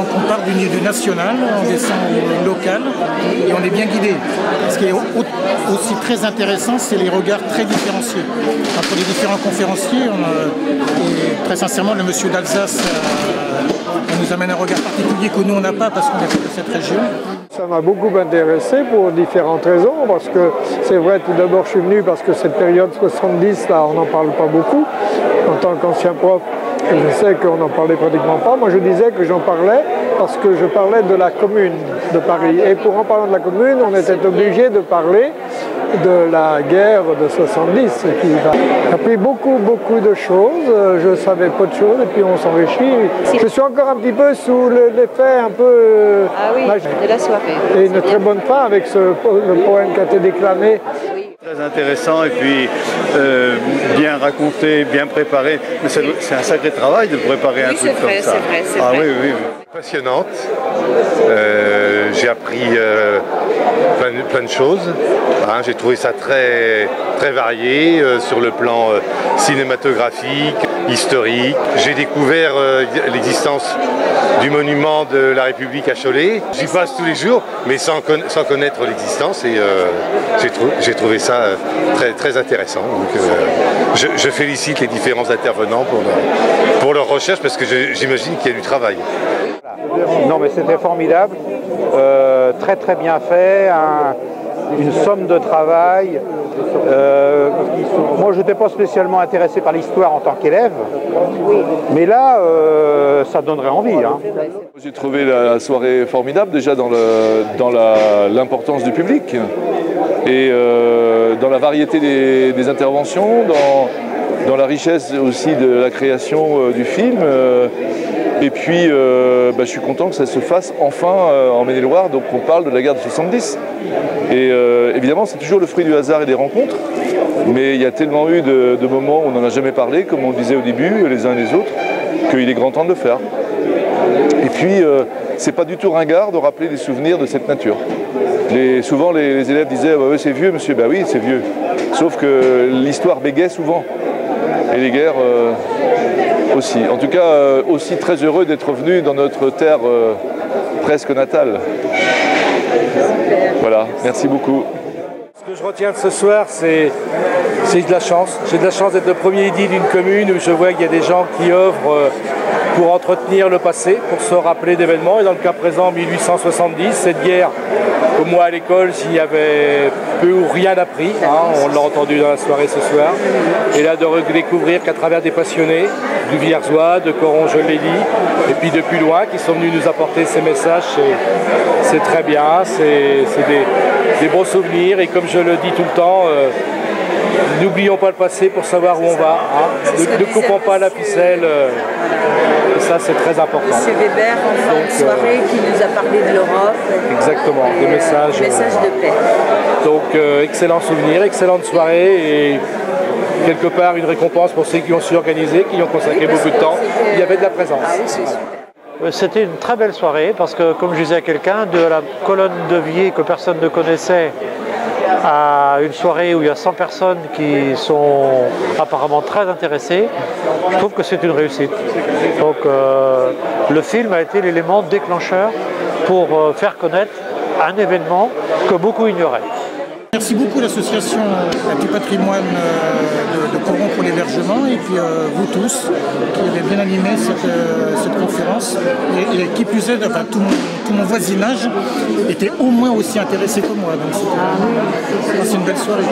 donc on part du national, on descend au local et on est bien guidé. Ce qui est aussi très intéressant, c'est les regards très différenciés entre les différents conférenciers. Et très sincèrement, le monsieur d'Alsace nous amène un regard particulier que nous on n'a pas parce qu'on est de cette région. Ça m'a beaucoup intéressé pour différentes raisons, parce que c'est vrai, tout d'abord je suis venu parce que cette période 70, là, on n'en parle pas beaucoup. En tant qu'ancien prof, je sais qu'on n'en parlait pratiquement pas. Moi je disais que j'en parlais parce que je parlais de la commune de Paris. Et pour en parlant de la commune, on était obligé de parler de la guerre de 70. J'ai appris beaucoup de choses, je savais peu de choses et puis on s'enrichit. Je suis encore un petit peu sous l'effet un peu magique. De la soirée. Et une très bonne fin avec le poème qui a été déclamé. Très intéressant et puis bien raconté, bien préparé. Mais c'est un sacré travail de préparer un truc comme ça. C'est vrai. Oui. Passionnante. J'ai appris plein de choses. J'ai trouvé ça très varié sur le plan cinématographique, historique. J'ai découvert l'existence du monument de la République à Cholet. J'y passe tous les jours, mais sans connaître l'existence et j'ai trouvé ça très intéressant. Donc, je félicite les différents intervenants pour leur recherche parce que j'imagine qu'il y a du travail. Non mais c'était formidable, très bien fait, une somme de travail. Moi je n'étais pas spécialement intéressé par l'histoire en tant qu'élève, mais là ça donnerait envie. J'ai trouvé la soirée formidable déjà dans l'importance du public et dans la variété des interventions, dans la richesse aussi de la création du film. Et puis, je suis content que ça se fasse enfin en Maine-et-Loire, donc on parle de la guerre de 70. Et évidemment, c'est toujours le fruit du hasard et des rencontres, mais il y a tellement eu de moments où on n'en a jamais parlé, comme on le disait au début, les uns et les autres, qu'il est grand temps de le faire. Et puis, c'est pas du tout ringard de rappeler des souvenirs de cette nature. Souvent, les élèves disaient ouais, c'est vieux, monsieur. Ben oui, c'est vieux. Sauf que l'histoire bégait souvent. Et les guerres aussi. En tout cas, aussi très heureux d'être venu dans notre terre presque natale. Voilà, merci beaucoup. Ce que je retiens de ce soir, c'est de la chance. J'ai de la chance d'être le premier édile d'une commune où je vois qu'il y a des gens qui œuvrent pour entretenir le passé, pour se rappeler d'événements. Et dans le cas présent, 1870, cette guerre, que moi à l'école, j'y avais peu ou rien appris. On l'a entendu dans la soirée ce soir. Et là, de redécouvrir qu'à travers des passionnés, du Vierzois, de Coron-Jolély, et puis de plus loin, qui sont venus nous apporter ces messages, c'est très bien. C'est des beaux souvenirs. Et comme je le dis tout le temps, n'oublions pas le passé pour savoir où on va. Ne coupons pas la ficelle. Ça, c'est très important. C'est Weber en fin de soirée qui nous a parlé de l'Europe. Exactement, des messages de paix. Donc, excellent souvenir, excellente soirée et quelque part une récompense pour ceux qui ont su organiser, qui y ont consacré beaucoup de temps. Il y avait de la présence. C'était une très belle soirée parce que, comme je disais à quelqu'un, de la colonne de Vier que personne ne connaissait à une soirée où il y a 100 personnes qui sont apparemment très intéressées, je trouve que c'est une réussite. Donc le film a été l'élément déclencheur pour faire connaître un événement que beaucoup ignoraient. Merci beaucoup l'association du patrimoine de Coron pour l'hébergement et puis vous tous qui avez bien animé cette conférence et qui plus est, enfin, tout mon voisinage était au moins aussi intéressé que moi. Donc c'est une belle soirée.